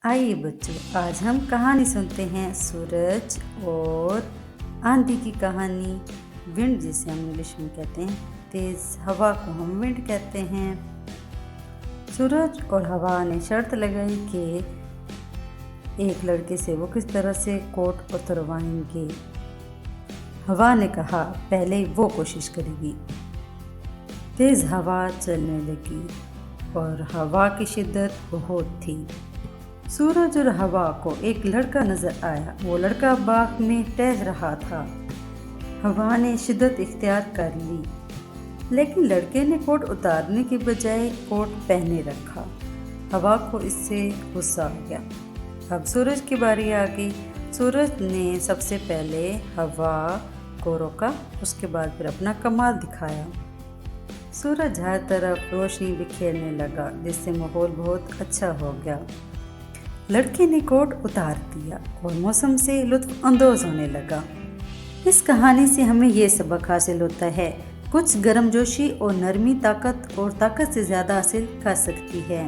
आइए बच्चों, आज हम कहानी सुनते हैं सूरज और आंधी की कहानी। विंड जिसे हम इंग्लिश में कहते हैं, तेज हवा को हम विंड कहते हैं। सूरज और हवा ने शर्त लगाई कि एक लड़के से वो किस तरह से कोट उतरवाएंगे। हवा ने कहा पहले वो कोशिश करेगी। तेज हवा चलने लगी और हवा की शिद्दत बहुत थी। सूरज और हवा को एक लड़का नजर आया। वो लड़का बाग में टहल रहा था। हवा ने शिद्दत इख्तियार कर ली, लेकिन लड़के ने कोट उतारने के बजाय कोट पहने रखा। हवा को इससे गुस्सा आ गया। अब सूरज की बारी आ गई। सूरज ने सबसे पहले हवा को रोका, उसके बाद फिर अपना कमाल दिखाया। सूरज हर तरफ रोशनी बिखेरने लगा, जिससे माहौल बहुत अच्छा हो गया। लड़के ने कोट उतार दिया और मौसम से लुत्फ अंदोज होने लगा। इस कहानी से हमें ये सबक हासिल होता है, कुछ गर्मजोशी और नरमी ताकत से ज़्यादा हासिल कर सकती है।